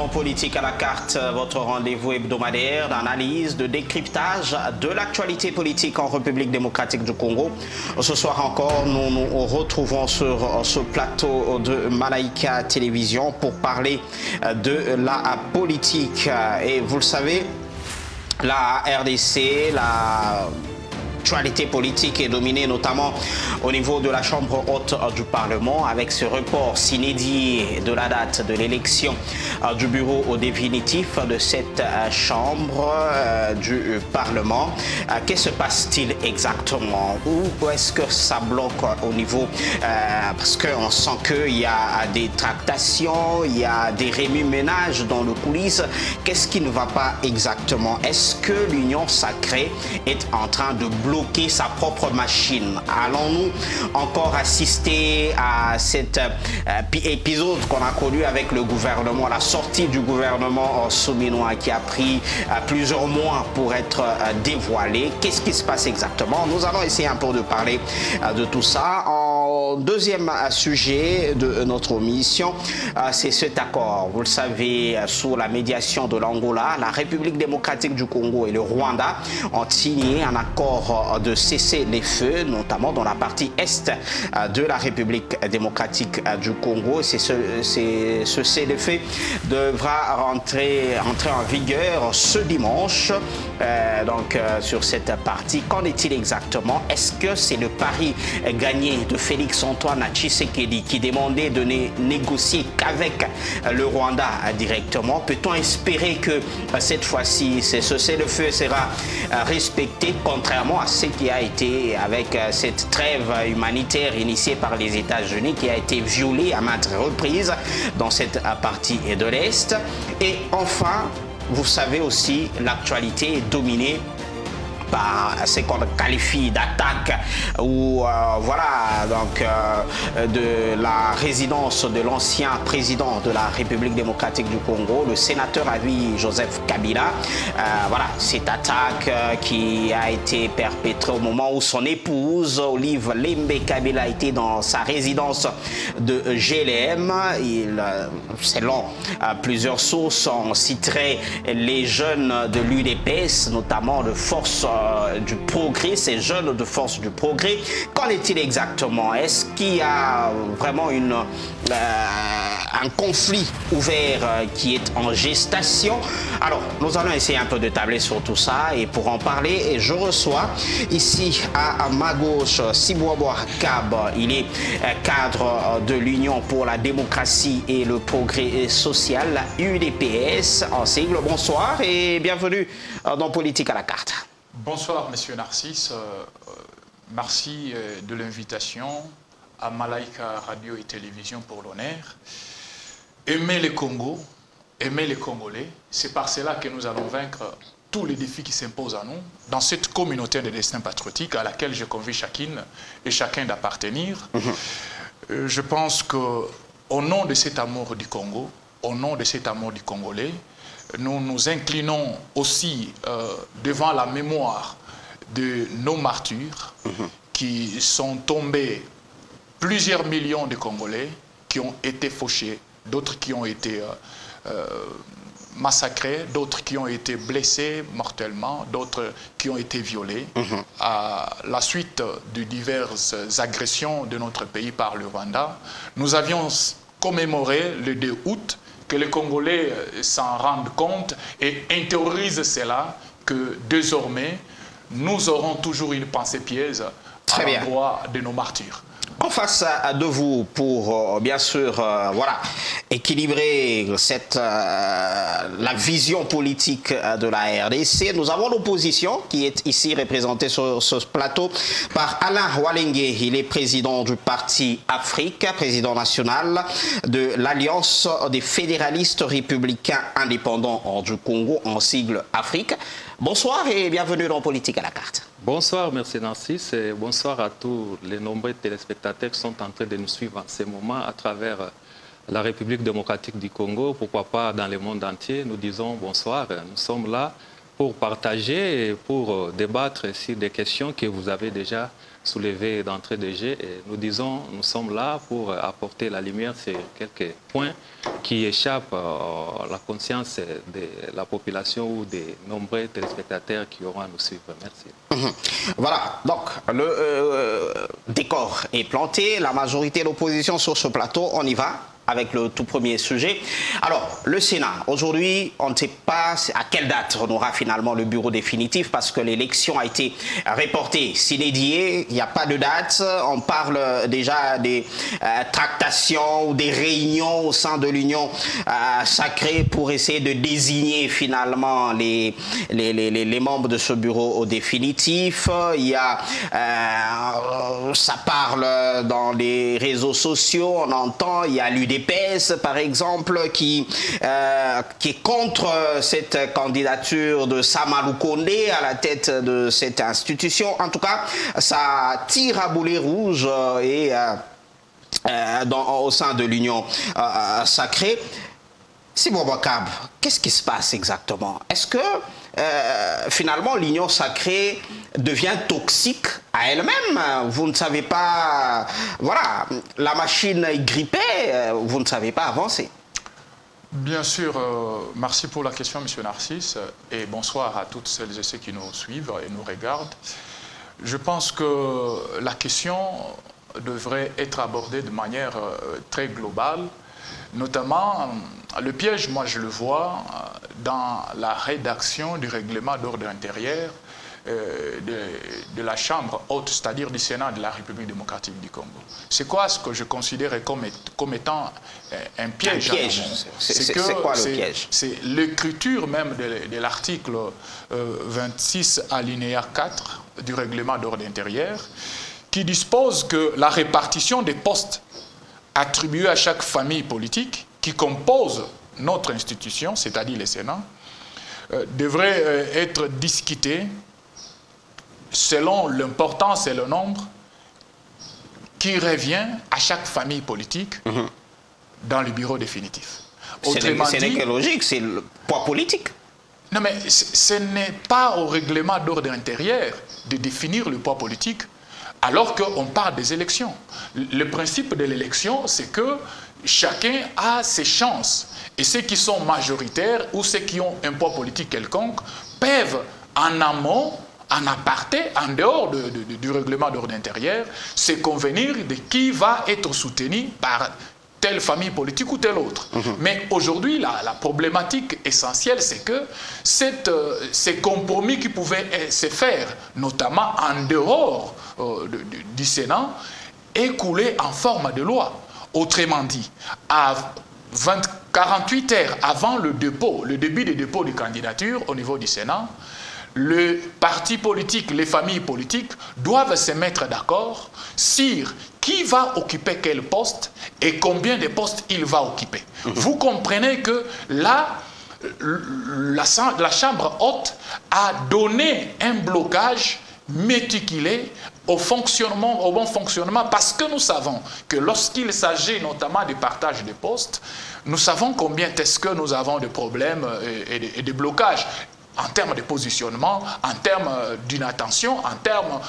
dans Politique à la carte, votre rendez-vous hebdomadaire d'analyse, de décryptage de l'actualité politique en République démocratique du Congo. Ce soir encore, nous nous retrouvons sur ce plateau de Malaika Télévision pour parler de la politique. Et vous le savez, la RDC, l'actualité politique est dominée notamment au niveau de la Chambre haute du Parlement avec ce report inédit de la date de l'élection du bureau au définitif de cette Chambre du Parlement. Que se passe-t-il exactement? Où est-ce que ça bloque au niveau parce qu'on sent qu'il y a des tractations, il y a des remue-ménages dans le coulisses. Qu'est-ce qui ne va pas exactement? Est-ce que l'Union sacrée est en train de bloquer sa propre machine? Allons-nous encore assister à cet épisode qu'on a connu avec le gouvernement, la sortie du gouvernement souminois qui a pris plusieurs mois pour être dévoilé? Qu'est-ce qui se passe exactement? Nous allons essayer un peu de parler de tout ça. En deuxième sujet de notre mission, c'est cet accord. Vous le savez, sous la médiation de l'Angola, la République démocratique du Congo et le Rwanda ont signé un accord de cesser les feux, notamment dans la partie est de la République démocratique du Congo. Ce cessez-le-feu devra entrer en vigueur ce dimanche. Sur cette partie, qu'en est-il exactement? Est-ce que c'est le pari gagné de Félix-Antoine Tshisekedi qui demandait de négocier qu'avec le Rwanda directement? Peut-on espérer que cette fois-ci, ce cessez-le-feu sera respecté, contrairement à ce qui a été avec cette trêve humanitaire initiée par les États-Unis qui a été violée à maintes reprises dans cette partie de l'Est? Et enfin, vous savez aussi, l'actualité est dominée par ce qu'on qualifie d'attaque ou de la résidence de l'ancien président de la République démocratique du Congo, le sénateur à vie Joseph Kabila. Cette attaque qui a été perpétrée au moment où son épouse Olive Lembe Kabila était dans sa résidence de GLM. Selon plusieurs sources, on citerait les jeunes de l'UDPS, notamment de Force du Progrès, ces jeunes de Force du Progrès. Qu'en est-il exactement? Est-ce qu'il y a vraiment un conflit ouvert qui est en gestation? Alors, nous allons essayer un peu de tabler sur tout ça, et pour en parler, je reçois ici à ma gauche Sibouabouar Kab. Il est cadre de l'Union pour la démocratie et le progrès social, la UDPS en sigle. Bonsoir et bienvenue dans Politique à la carte. Bonsoir, Monsieur Narcisse. Merci de l'invitation à Malaika Radio et Télévision pour l'honneur. Aimer le Congo, aimer les Congolais, c'est par cela que nous allons vaincre tous les défis qui s'imposent à nous dans cette communauté de destin patriotique à laquelle je convie chacune et chacun d'appartenir. Je pense qu'au nom de cet amour du Congo, au nom de cet amour du Congolais, nous nous inclinons aussi devant la mémoire de nos martyrs qui sont tombés, plusieurs millions de Congolais qui ont été fauchés, d'autres qui ont été massacrés, d'autres qui ont été blessés mortellement, d'autres qui ont été violés à la suite de diverses agressions de notre pays par le Rwanda. Nous avions commémoré le 2 août, que les Congolais s'en rendent compte et intériorisent cela, que désormais, nous aurons toujours une pensée pièce à l'endroit de nos martyrs. En face de vous, pour bien sûr équilibrer la vision politique de la RDC, nous avons l'opposition qui est ici représentée sur ce plateau par Alain Walenge. Il est président du Parti Afrique, président national de l'Alliance des fédéralistes républicains indépendants du Congo, en sigle Afrique. Bonsoir et bienvenue dans Politique à la carte. Bonsoir, merci Narcisse, et bonsoir à tous les nombreux téléspectateurs qui sont en train de nous suivre en ce moment à travers la République démocratique du Congo, pourquoi pas dans le monde entier. Nous disons bonsoir, nous sommes là pour partager et pour débattre sur des questions que vous avez déjà soulevées d'entrée de jeu. Et nous disons, nous sommes là pour apporter la lumière sur quelques points qui échappent à la conscience de la population ou des nombreux téléspectateurs qui auront à nous suivre. Merci. Voilà, donc le décor est planté, la majorité de l'opposition sur ce plateau, on y va avec le tout premier sujet. Alors, le Sénat, aujourd'hui, on ne sait pas à quelle date on aura finalement le bureau définitif parce que l'élection a été reportée. Sine die, il n'y a pas de date. On parle déjà des tractations ou des réunions au sein de l'Union sacrée pour essayer de désigner finalement les membres de ce bureau définitif. Il y a, ça parle dans les réseaux sociaux, on entend, il y a l'UDPS par exemple qui est contre cette candidature de Samalou Kondé à la tête de cette institution. En tout cas, ça tire à boulet rouge et au sein de l'Union sacrée. Simon Bouakab, qu'est-ce qui se passe exactement? Est-ce que finalement l'Union sacrée devient toxique à elle-même? Vous ne savez pas, voilà, la machine est grippée, vous ne savez pas avancer. Bien sûr, merci pour la question, M. Narcisse, et bonsoir à toutes celles et ceux qui nous suivent et nous regardent. Je pense que la question devrait être abordée de manière très globale. Notamment, le piège, moi je le vois dans la rédaction du règlement d'ordre intérieur de la Chambre haute, c'est-à-dire du Sénat de la République démocratique du Congo. C'est quoi ce que je considère comme étant un piège? Un piège. C'est quoi le piège? C'est l'écriture même de l'article 26 alinéa 4 du règlement d'ordre intérieur qui dispose que la répartition des postes attribués à chaque famille politique qui compose notre institution, c'est-à-dire le Sénat, devrait être discuté selon l'importance et le nombre qui revient à chaque famille politique dans le bureau définitif. Autrement dit, ce n'est que logique, c'est le poids politique. Non, mais ce n'est pas au règlement d'ordre intérieur de définir le poids politique alors qu'on parle des élections. Le principe de l'élection, c'est que chacun a ses chances. Et ceux qui sont majoritaires ou ceux qui ont un poids politique quelconque peuvent, en amont, en aparté, en dehors du règlement d'ordre intérieur, se convenir de qui va être soutenu par telle famille politique ou telle autre. Mais aujourd'hui, la problématique essentielle, c'est que ces compromis qui pouvaient se faire, notamment en dehors du Sénat, est coulé en forme de loi. Autrement dit, à 48 heures avant le début des dépôts de candidature au niveau du Sénat, le parti politique, les familles politiques doivent se mettre d'accord sur qui va occuper quel poste et combien de postes il va occuper. Vous comprenez que là, la Chambre haute a donné un blocage méticulé au bon fonctionnement, parce que nous savons que lorsqu'il s'agit notamment du partage des postes, nous savons combien est-ce que nous avons de problèmes et de blocages en termes de positionnement, en termes d'inattention, en termes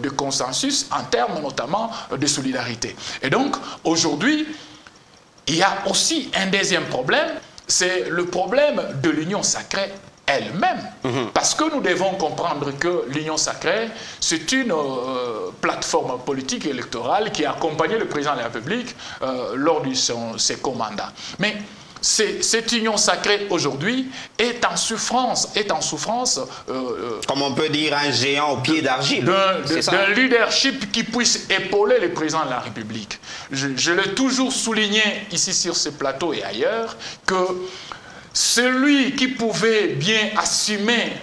de consensus, en termes notamment de solidarité. Et donc, aujourd'hui, il y a aussi un deuxième problème, c'est le problème de l'union sacrée elle-même. Parce que nous devons comprendre que l'union sacrée, c'est une plateforme politique et électorale qui a accompagné le président de la République lors de ses mandats. Mais cette union sacrée aujourd'hui est en souffrance, comme on peut dire, un géant au pied d'argile. D'un leadership qui puisse épauler le président de la République. Je l'ai toujours souligné ici sur ce plateau et ailleurs, que celui qui pouvait bien assumer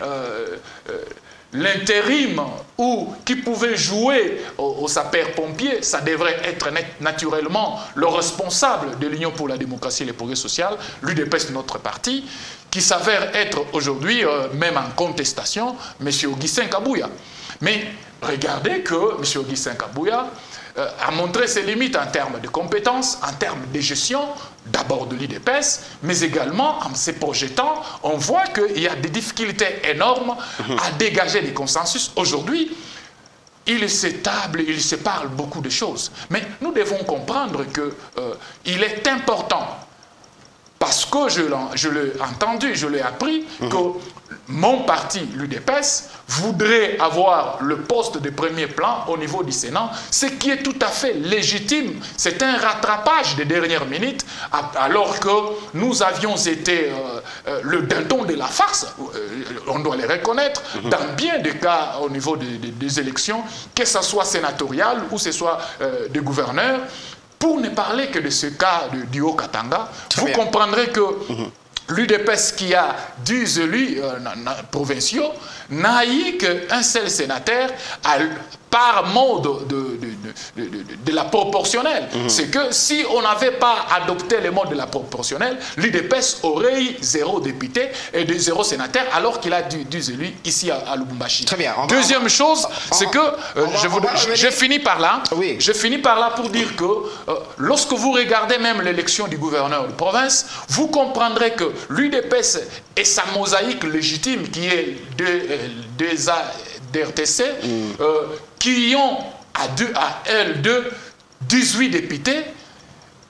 l'intérim ou qui pouvait jouer au sapeur-pompier, ça devrait être naturellement le responsable de l'Union pour la démocratie et le progrès social, l'UDPS de notre parti, qui s'avère être aujourd'hui, même en contestation, M. Augustin Kabouya. Mais regardez que M. Augustin Kabouya a montré ses limites en termes de compétences, en termes de gestion, d'abord de l'UDPS, mais également en se projetant, on voit qu'il y a des difficultés énormes à dégager des consensus. Aujourd'hui, ils se tablent, ils se parlent beaucoup de choses. Mais nous devons comprendre qu'il est important, parce que je l'ai entendu, je l'ai appris, que mon parti, l'UDPS, voudrait avoir le poste de premier plan au niveau du Sénat, ce qui est tout à fait légitime. C'est un rattrapage des dernières minutes, alors que nous avions été le dindon de la farce, on doit les reconnaître, dans bien des cas au niveau des élections, que ce soit sénatorial ou que ce soit des gouverneurs. Pour ne parler que de ce cas du Haut-Katanga, vous comprendrez que l'UDPS qui a 10 élus provinciaux n'a eu qu'un seul sénateur par mode de la proportionnelle. C'est que si on n'avait pas adopté le mode de la proportionnelle, l'UDPS aurait eu 0 député et 0 sénateur alors qu'il a 10 élus ici à Lubumbashi. Très bien. Deuxième chose, c'est que je finis par là. Oui. Je finis par là pour dire que lorsque vous regardez même l'élection du gouverneur de province, vous comprendrez que l'UDPS et sa mosaïque légitime qui est des RTC, qui ont à elles deux 18 députés,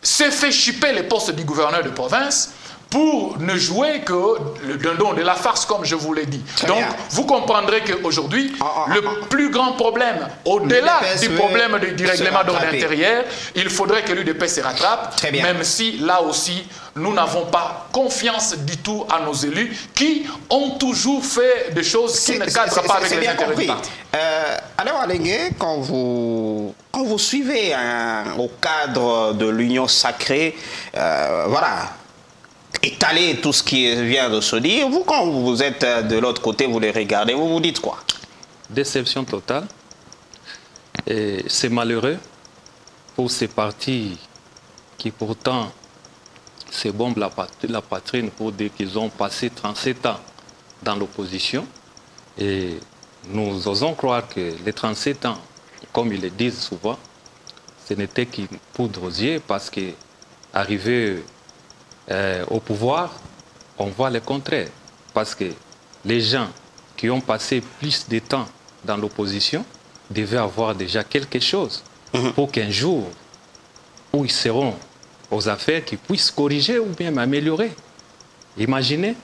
s'est fait chipper les postes du gouverneur de province pour ne jouer que le dindon de la farce, comme je vous l'ai dit. Donc, vous comprendrez qu'aujourd'hui, le plus grand problème, au-delà du problème du règlement d'ordre intérieur, il faudrait que l'UDP se rattrape, même si, là aussi, nous n'avons pas confiance du tout à nos élus qui ont toujours fait des choses qui ne cadrent pas avec les intérêts du parti. Alors, Alengue, quand vous suivez au cadre de l'Union sacrée, voilà, étaler tout ce qui vient de se dire, vous, quand vous êtes de l'autre côté, vous les regardez, vous vous dites quoi? Déception totale. Et c'est malheureux pour ces partis qui pourtant se bombent la poitrine pour dire qu'ils ont passé 37 ans dans l'opposition. Et nous osons croire que les 37 ans, comme ils le disent souvent, ce n'était qu'une poudre aux yeux parce qu'arrivé au pouvoir, on voit le contraire. Parce que les gens qui ont passé plus de temps dans l'opposition devaient avoir déjà quelque chose pour qu'un jour où ils seront aux affaires, qu'ils puissent corriger ou bien améliorer. Imaginez,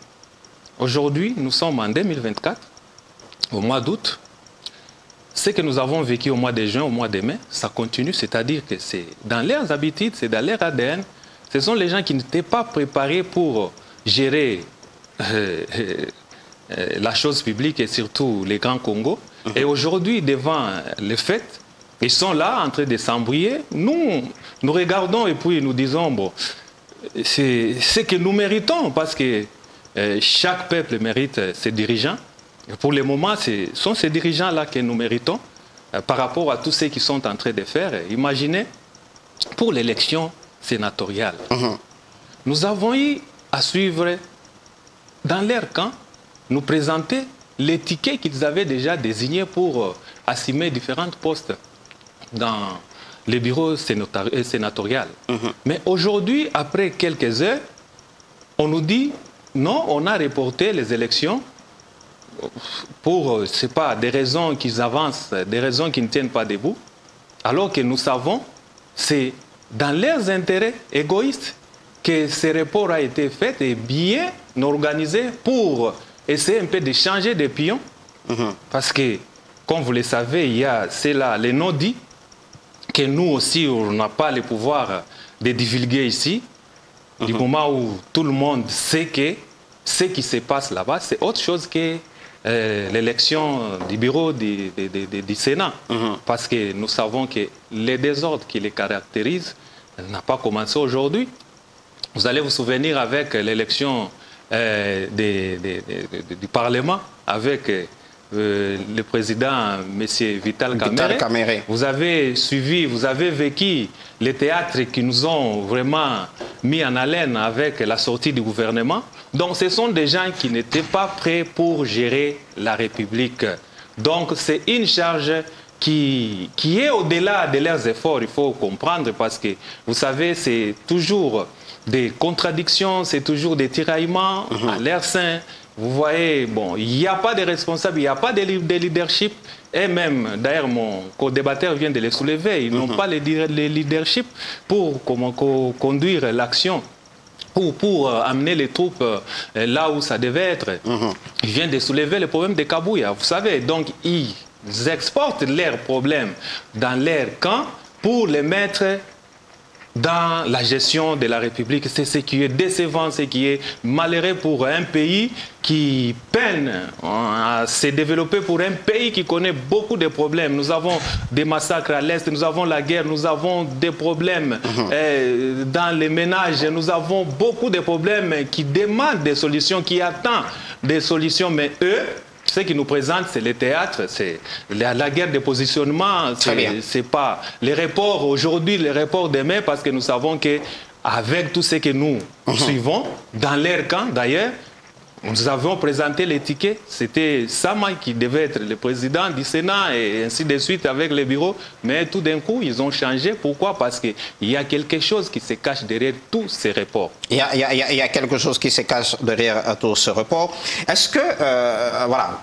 aujourd'hui, nous sommes en 2024, au mois d'août. Ce que nous avons vécu au mois de juin, au mois de mai, ça continue, c'est-à-dire que c'est dans leurs habitudes, c'est dans leur ADN. Ce sont les gens qui n'étaient pas préparés pour gérer la chose publique et surtout les grands Congo. Et aujourd'hui, devant les faits, ils sont là en train de s'embrouiller. Nous regardons et puis nous disons, bon, c'est ce que nous méritons parce que chaque peuple mérite ses dirigeants. Et pour le moment, ce sont ces dirigeants-là que nous méritons par rapport à tous ceux qui sont en train de faire. Imaginez, pour l'élection sénatoriale, nous avons eu à suivre dans leur camp, nous présenter les tickets qu'ils avaient déjà désignés pour assumer différents postes dans les bureaux sénatoriales. Mais aujourd'hui, après quelques heures, on nous dit non, on a reporté les élections pour, c'est pas, des raisons qu'ils avancent, des raisons qui ne tiennent pas debout, alors que nous savons, c'est dans leurs intérêts égoïstes que ce report a été fait et bien organisé pour essayer un peu de changer de pions. Parce que, comme vous le savez, il y a là les non-dits que nous aussi, on n'a pas le pouvoir de divulguer ici. Du moment où tout le monde sait que ce qui se passe là-bas, c'est autre chose que l'élection du bureau du Sénat. Parce que nous savons que les désordres qui les caractérisent n'ont pas commencé aujourd'hui. Vous allez vous souvenir avec l'élection du Parlement, avec le président, M. Vital Kamerhe. Vous avez suivi, vous avez vécu les théâtres qui nous ont vraiment mis en haleine avec la sortie du gouvernement. Donc ce sont des gens qui n'étaient pas prêts pour gérer la République. Donc c'est une charge qui est au-delà de leurs efforts, il faut comprendre, parce que vous savez, c'est toujours des contradictions, c'est toujours des tiraillements à leur sein Vous voyez, bon, il n'y a pas de responsable, il n'y a pas de leadership. Et même, d'ailleurs, mon co-débatteur vient de les soulever. Ils n'ont pas le leadership pour conduire l'action, pour amener les troupes là où ça devait être. Il vient de soulever le problème de Kabouya, vous savez. Donc, ils exportent leurs problèmes dans leur camp pour les mettre dans la gestion de la République. C'est ce qui est décevant, ce qui est malheureux pour un pays qui peine à se développer, pour un pays qui connaît beaucoup de problèmes. Nous avons des massacres à l'Est, nous avons la guerre, nous avons des problèmes dans les ménages, nous avons beaucoup de problèmes qui demandent des solutions, qui attendent des solutions, mais eux, ce qui nous présente, c'est le théâtre, c'est la guerre de positionnement, c'est pas les reports aujourd'hui, les reports demain, parce que nous savons qu'avec tout ce que nous suivons, dans leur camp d'ailleurs, nous avons présenté les tickets, c'était Samaï qui devait être le président du Sénat et ainsi de suite avec les bureaux, mais tout d'un coup, ils ont changé. Pourquoi? Parce qu'il y a quelque chose qui se cache derrière tous ces reports. Il y a quelque chose qui se cache derrière tous ces reports. Est-ce que, voilà,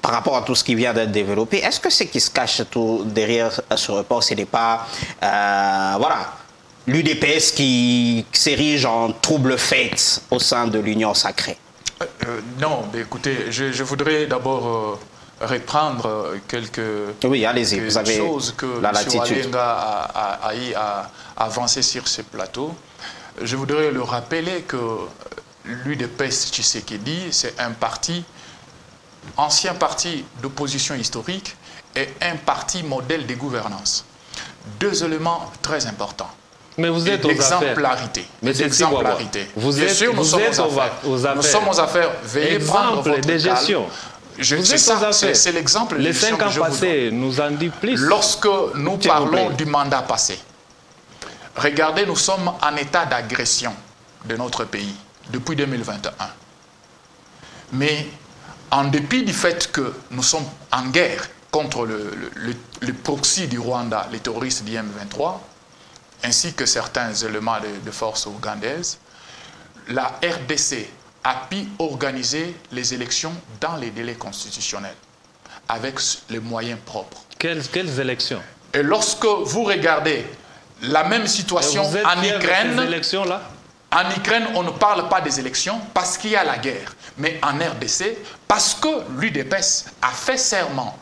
par rapport à tout ce qui vient d'être développé, est-ce que ce qui se cache tout derrière ce report, ce n'est pas, voilà, l'UDPS qui s'érige en trouble fête au sein de l'Union sacrée? Non, mais écoutez, je voudrais d'abord reprendre quelques choses que M. Alenga a avancé sur ce plateau. Je voudrais le rappeler que l'UDPS Tshisekedi, c'est un parti, ancien parti d'opposition historique et un parti modèle de gouvernance. Deux éléments très importants. Mais vous êtes aux exemplarité. Exemplarité. Bien sûr, nous sommes aux affaires. Nous sommes aux affaires. Veuillez prendre votre de gestion. C'est l'exemple de gestion. Les 5 ans passés nous en dit plus. Lorsque nous parlons du mandat passé, regardez, nous sommes en état d'agression de notre pays depuis 2021. Mais en dépit du fait que nous sommes en guerre contre le proxy du Rwanda, les terroristes du M23, ainsi que certains éléments de forces ougandaises, la RDC a pu organiser les élections dans les délais constitutionnels, avec les moyens propres. Quelles élections? Et lorsque vous regardez la même situation en Ukraine, en Ukraine, on ne parle pas des élections parce qu'il y a la guerre. Mais en RDC, parce que l'UDPS a fait serment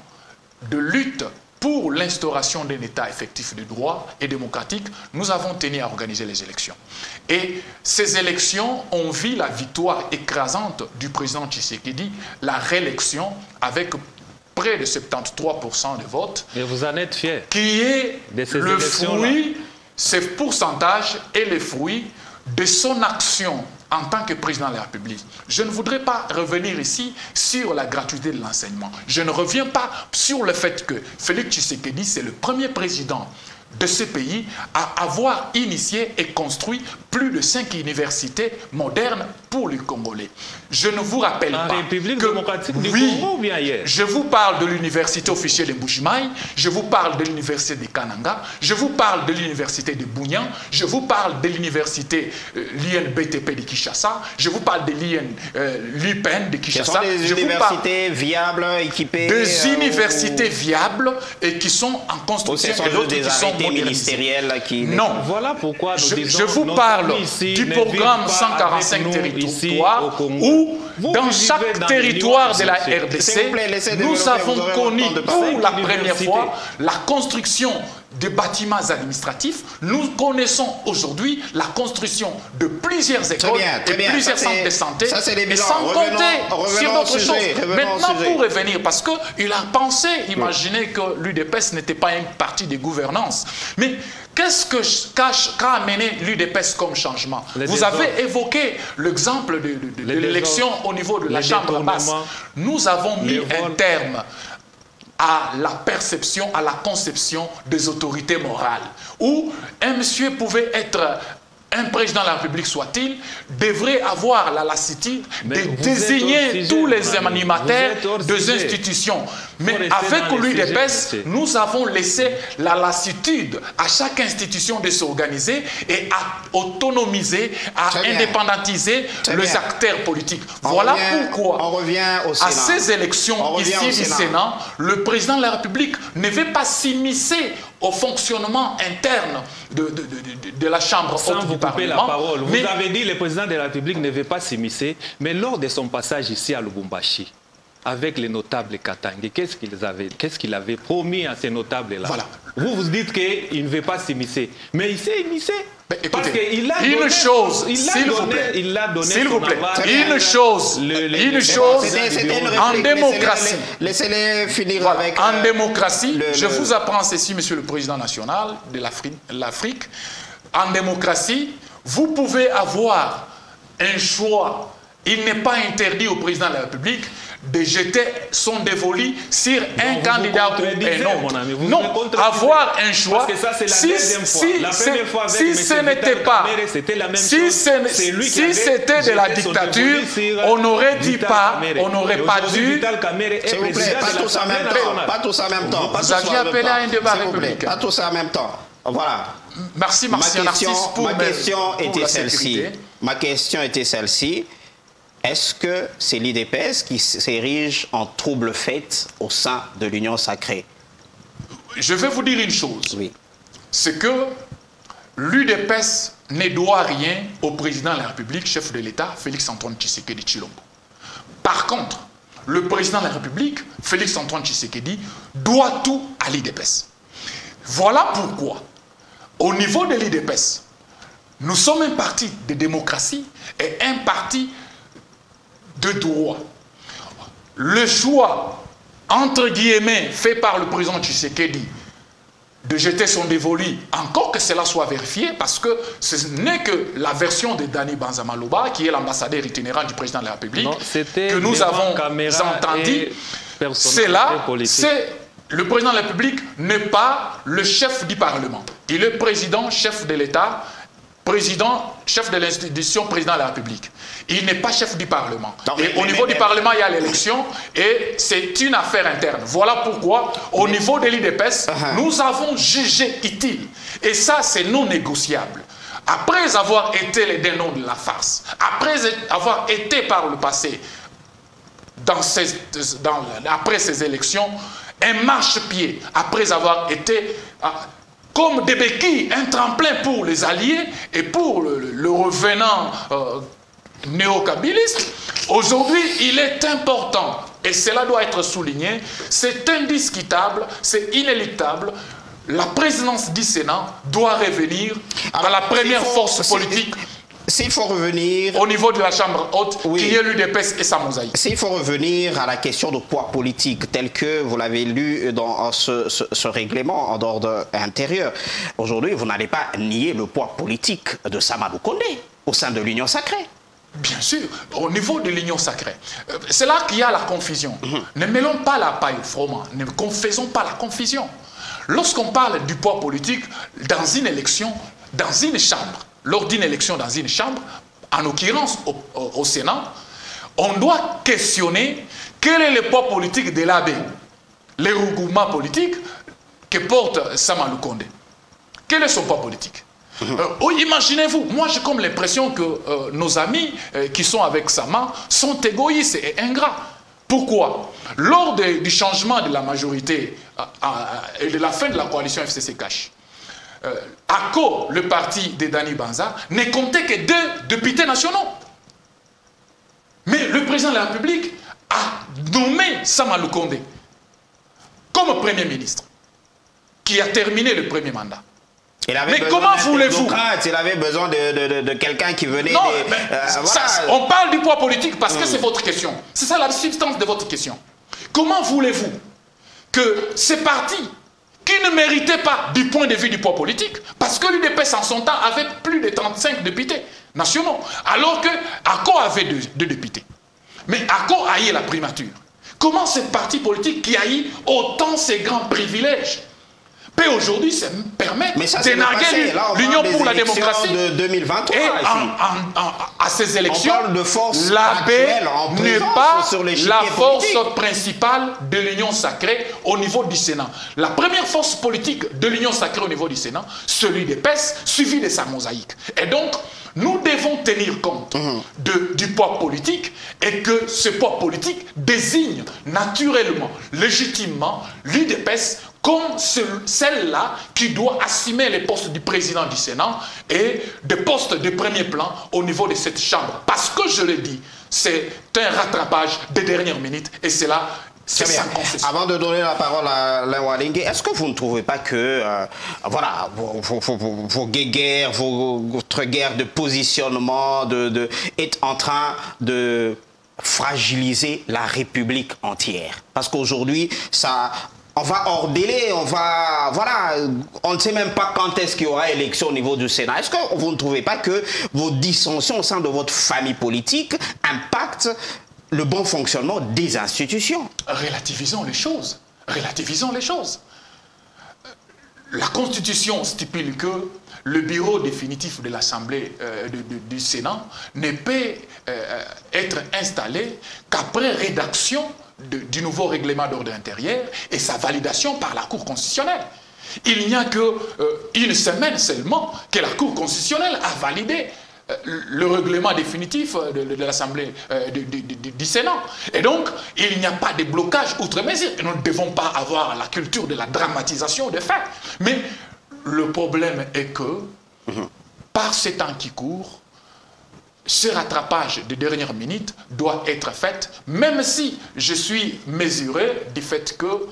de lutte pour l'instauration d'un État effectif de droit et démocratique, nous avons tenu à organiser les élections. Et ces élections ont vu la victoire écrasante du président Tshisekedi, la réélection avec près de 73% de votes. Et vous en êtes fiers? Qui est le fruit, ce pourcentage est le fruit de son action en tant que président de la République. Je ne voudrais pas revenir ici sur la gratuité de l'enseignement. Je ne reviens pas sur le fait que Félix Tshisekedi, c'est le premier président de ce pays à avoir initié et construit plus de 5 universités modernes pour les Congolais. Je ne vous rappelle pas République que, démocratique du Congo ou bien hier? Je vous parle de l'université officielle de Mbujimaï, je vous parle de l'université de Kananga, je vous parle de l'université de Bounian, je vous parle de l'université l'INBTP de Kinshasa, je vous parle de l'UPN de Kinshasa. Ce sont des universités viables, équipées. Des universités viables et qui sont en construction et d'autres qui sont ministériels qui... Non. Voilà pourquoi nous disons, je vous parle du programme 145 territoires où dans chaque territoire de la RDC, nous avons connu pour la première fois la construction de bâtiments administratifs. Nous connaissons aujourd'hui la construction de plusieurs écoles et plusieurs centres de santé, et sans compter sur d'autres choses. Maintenant, pour revenir, parce qu'il a pensé, imaginez que l'UDPS n'était pas un parti de gouvernance. Mais qu'est-ce qu'a amené l'UDPS comme changement? Vous avez évoqué l'exemple de l'élection au niveau de la Chambre basse. Nous avons mis un terme à la perception, à la conception des autorités morales, où un monsieur pouvait être un président de la République soit-il, devrait avoir la lassitude de désigner tous les animateurs des institutions. Mais avec l'UDPS, nous avons laissé la lassitude à chaque institution de s'organiser et à autonomiser, à indépendantiser les acteurs politiques. Voilà pourquoi, on revient au Sénat. À ces élections ici du Sénat, le président de la République ne veut pas s'immiscer au fonctionnement interne de la Chambre haute du Parlement. La parole. Vous avez dit que le président de la République ne veut pas s'immiscer, mais lors de son passage ici à Lubumbashi, avec les notables Katangé, qu'est-ce qu'il avait promis à ces notables-là? Voilà. Vous dites qu'il ne veut pas s'immiscer, mais il s'est immiscé. Parce qu'il a une chose, s'il vous plaît, une chose, en démocratie, laissez-les finir avec... En démocratie, je vous apprends ceci, Monsieur le Président national de l'Afrique, en démocratie, vous pouvez avoir un choix. Il n'est pas interdit au président de la République de jeter son dévolu sur un candidat ou un autre. Non, avoir un choix. Parce que ça, c'est la deuxième fois. La première fois avec si ce n'était pas, si c'était de la dictature, on n'aurait dit pas, on n'aurait pas dû. S'il vous plaît, pas tous en même temps. Pas tous en même temps. Vous aviez appelé à un débat républicain. Pas tous en même temps. Voilà. Merci, Martien Narcisse, pour ma question était celle-ci. Ma question était celle-ci. Est-ce que c'est l'UDPS qui s'érige en trouble fait au sein de l'Union sacrée? Je vais vous dire une chose. Oui. C'est que l'UDPS ne doit rien au président de la République, chef de l'État, Félix-Antoine Tshisekedi Tshilombo. Par contre, le président de la République, Félix-Antoine Tshisekedi, doit tout à l'UDPS. Voilà pourquoi, au niveau de l'UDPS, nous sommes un parti de démocratie et un parti de droit. Le choix, entre guillemets, fait par le président Tshisekedi de jeter son dévolu, encore que cela soit vérifié, parce que ce n'est que la version de Dani Banza-Maloba, qui est l'ambassadeur itinérant du président de la République, que nous avons entendu. C'est là, le président de la République n'est pas le chef du Parlement. Il est président, chef de l'État, président, chef de l'institution, président de la République. Il n'est pas chef du Parlement. Et au niveau du Parlement, il y a l'élection et c'est une affaire interne. Voilà pourquoi, au niveau de l'UDPS, nous avons jugé utile. Et ça, c'est non négociable. Après avoir été les dénoms de la farce, après avoir été par le passé, après ces élections, un marchepied, après avoir été... comme des béquilles, un tremplin pour les alliés et pour le revenant néo-kabiliste. Aujourd'hui, il est important, et cela doit être souligné, c'est indiscutable, c'est inéluctable, la présidence du Sénat doit revenir à la première force politique. S'il faut revenir... Au niveau de la Chambre haute, qui est l'UDPS et sa mosaïque. S'il faut revenir à la question de poids politique, tel que vous l'avez lu dans ce règlement en ordre intérieur, aujourd'hui, vous n'allez pas nier le poids politique de Samadou Kondé au sein de l'Union sacrée. Bien sûr, au niveau de l'Union sacrée. C'est là qu'il y a la confusion. Ne mêlons pas la paille au froment, ne faisons pas la confusion. Lorsqu'on parle du poids politique dans une élection, dans une chambre, lors d'une élection dans une chambre, en l'occurrence au Sénat, on doit questionner quel est le poids politique de l'AB, les regroupements politiques que porte Samalou Kondé. Quel est son poids politique? Imaginez-vous, moi j'ai comme l'impression que nos amis qui sont avec Sama sont égoïstes et ingrats. Pourquoi? Lors du changement de la majorité et de la fin de la coalition FCC-Cash, ACO, le parti de Dani Banza, ne comptait que 2 députés nationaux. Mais le président de la République a nommé Samalou Kondé comme Premier ministre, qui a terminé le premier mandat. Mais comment voulez-vous? Il avait besoin de quelqu'un qui venait... Non, on parle du poids politique parce que c'est votre question. C'est ça la substance de votre question. Comment voulez-vous que ces partis qui ne méritaient pas du point de vue du poids politique, parce que l'UDPS en son temps avait plus de 35 députés nationaux, alors que ACO avait 2 députés. Mais ACO a eu la primature. Comment ce parti politique qui a eu autant ces grands privilèges peut aujourd'hui se permettre d'énarguer l'Union pour la démocratie. De 2023, et à ces élections, on parle de force la paix n'est pas sur la force principale de l'Union sacrée au niveau du Sénat. La première force politique de l'Union sacrée au niveau du Sénat, celui des PES, suivi de sa mosaïque. Et donc, nous devons tenir compte du poids politique et que ce poids politique désigne naturellement, légitimement, l'UDPS comme celle-là qui doit assumer les postes du président du Sénat et des postes de premier plan au niveau de cette chambre. Parce que, je le dis, c'est un rattrapage des dernières minutes et c'est là... Avant de donner la parole à Lenwalingue, est-ce que vous ne trouvez pas que voilà, vos guéguerres, votre guerre de positionnement est en train de fragiliser la République entière? Parce qu'aujourd'hui, on va hors délai, on ne sait même pas quand est-ce qu'il y aura élection au niveau du Sénat. Est-ce que vous ne trouvez pas que vos dissensions au sein de votre famille politique impactent le bon fonctionnement des institutions? Relativisons les choses. Relativisons les choses. La Constitution stipule que le bureau définitif de l'Assemblée du Sénat ne peut être installé qu'après rédaction du nouveau règlement d'ordre intérieur et sa validation par la Cour constitutionnelle. Il n'y a qu'une semaine seulement que la Cour constitutionnelle a validé le règlement définitif de l'Assemblée du Sénat. Et donc, il n'y a pas de blocage outre mesure. Et nous ne devons pas avoir la culture de la dramatisation des faits. Mais le problème est que, par ces temps qui courent, ce rattrapage de dernière minute doit être fait, même si je suis mesuré du fait que,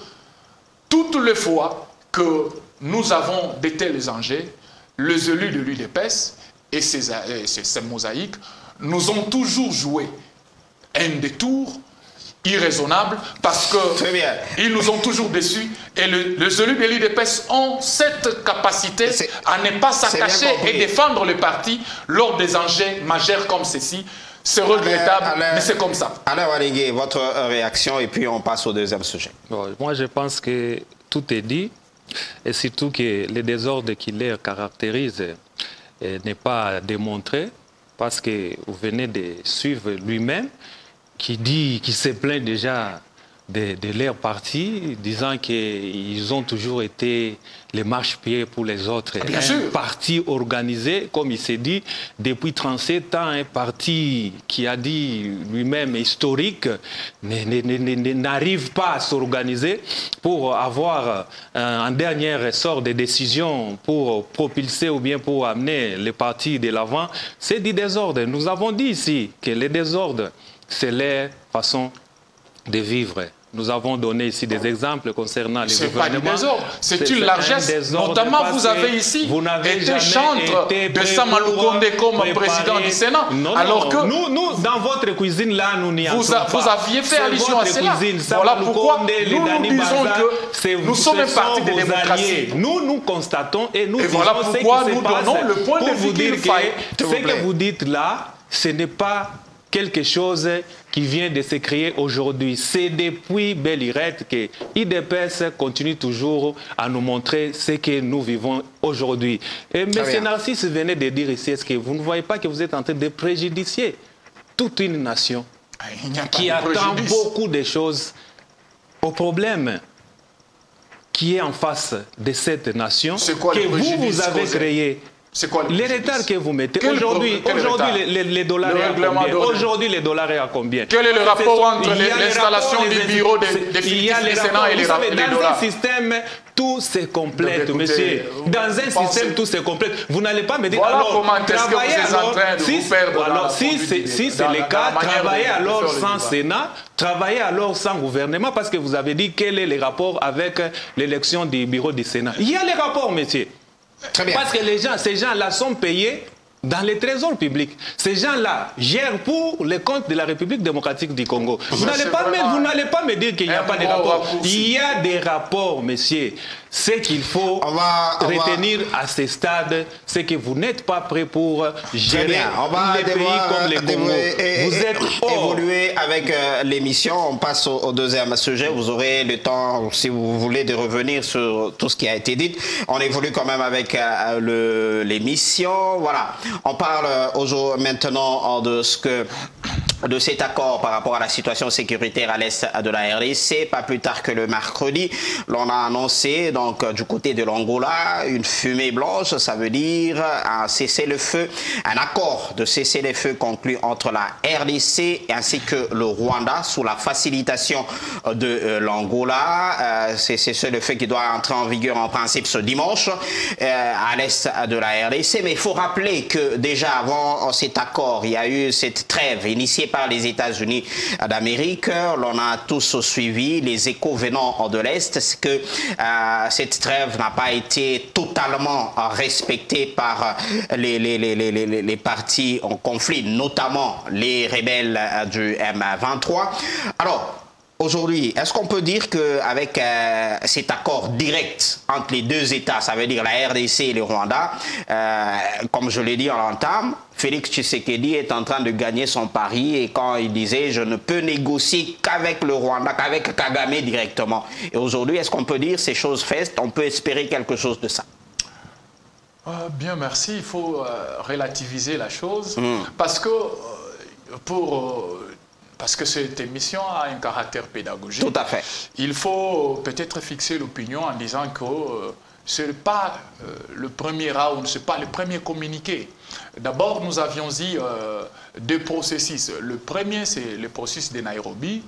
toutes les fois que nous avons de tels enjeux, les élus de l'UDPS et ces mosaïques nous ont toujours joué un détour irraisonnable parce qu'ils nous ont toujours déçus et les élus de l'UDPS ont cette capacité à ne pas s'attacher et défendre le parti lors des enjeux majeurs comme ceci. C'est regrettable, mais c'est comme ça. Alain Walingue, votre réaction et puis on passe au deuxième sujet. Bon, moi je pense que tout est dit et surtout que les désordres qui les caractérisent n'est pas démontré parce que vous venez de suivre lui-même qui se plaint déjà de leur parti, disant qu'ils ont toujours été les marchepieds pour les autres. Bien sûr. Parti organisé, comme il s'est dit, depuis 37 ans, un parti qui a dit lui-même historique, n'arrive pas à s'organiser pour avoir un dernier ressort de décision pour propulser ou bien pour amener le parti de l'avant. C'est du désordre. Nous avons dit ici que les désordres, c'est leur façon de vivre. Nous avons donné ici des exemples concernant les gouvernements. C'est une largesse. Notamment, vous avez ici été chantre de Samaloukonde comme président du Sénat. Alors que nous, dans votre cuisine, là, nous n'y entrons pas. Vous aviez fait allusion à cela. Voilà pourquoi nous disons que nous sommes un parti de démocratie. Nous constatons et nous disons voilà pourquoi nous donnons le point de vue qu'il faille. Ce que vous dites là, ce n'est pas quelque chose qui vient de se créer aujourd'hui. C'est depuis Bellirette que l'UDPS continue toujours à nous montrer ce que nous vivons aujourd'hui. Et M. Narcisse venait de dire ici, est-ce que vous ne voyez pas que vous êtes en train de préjudicier toute une nation qui attend beaucoup de choses au problème qui est en face de cette nation que vous avez créée. Les retards que vous mettez, aujourd'hui, les dollars est à combien? Aujourd'hui, les dollars est à combien? Quel est le rapport entre l'installation du bureau définitif du Sénat et les dollars? Dans un système, tout se complète, monsieur. Dans un système, tout se complète. Vous n'allez pas me dire, alors, travaillez alors, si c'est le cas, travaillez alors sans Sénat, travaillez alors sans gouvernement, parce que vous avez dit quel est le rapport avec l'élection du bureau du Sénat. Il y a les rapports, monsieur. Parce que ces gens-là sont payés dans les trésors publics. Ces gens-là gèrent pour les comptes de la République démocratique du Congo. Vous n'allez pas me dire qu'il n'y a pas de rapports. Il y a des rapports, messieurs. Ce qu'il faut retenir à ce stade, c'est que vous n'êtes pas prêt pour gérer les pays comme les Congo. Vous êtes évoluer avec l'émission. On passe au deuxième sujet. Vous aurez le temps, si vous voulez, de revenir sur tout ce qui a été dit. On évolue quand même avec l'émission. Voilà. On parle maintenant de cet accord par rapport à la situation sécuritaire à l'est de la RDC. Pas plus tard que le mercredi, l'on a annoncé donc du côté de l'Angola une fumée blanche, ça veut dire un cessez-le-feu, un accord de cessez-le-feu conclu entre la RDC ainsi que le Rwanda sous la facilitation de l'Angola. C'est cessez-le-feu qui doit entrer en vigueur en principe ce dimanche à l'est de la RDC. Mais il faut rappeler que déjà avant cet accord, il y a eu cette trêve initiée par les États-Unis d'Amérique. L'on a tous suivi les échos venant de l'Est, c'est que cette trêve n'a pas été totalement respectée par les partis en conflit, notamment les rebelles du M23. Alors, aujourd'hui, est-ce qu'on peut dire qu'avec cet accord direct entre les deux États, ça veut dire la RDC et le Rwanda, comme je l'ai dit en l'entame, Félix Tshisekedi est en train de gagner son pari et quand il disait « je ne peux négocier qu'avec le Rwanda, qu'avec Kagame directement ». Et aujourd'hui, est-ce qu'on peut dire ces choses faites, on peut espérer quelque chose de ça? Bien, merci. Il faut relativiser la chose parce que parce que cette émission a un caractère pédagogique. Tout à fait. Il faut peut-être fixer l'opinion en disant que ce n'est pas le premier round, ce n'est pas le premier communiqué. D'abord, nous avions dit deux processus. Le premier, c'est le processus de Nairobi,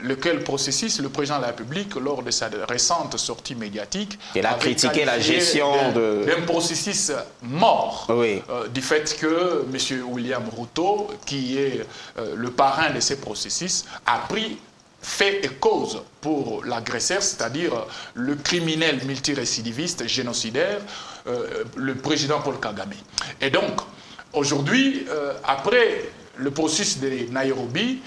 lequel processus, le président de la République, lors de sa récente sortie médiatique, il a critiqué la gestion d'un processus mort, du fait que M. William Ruto, qui est le parrain de ces processus, a pris fait et cause pour l'agresseur, c'est-à-dire le criminel multirécidiviste, génocidaire, le président Paul Kagame. Et donc, aujourd'hui, après le processus de Nairobi,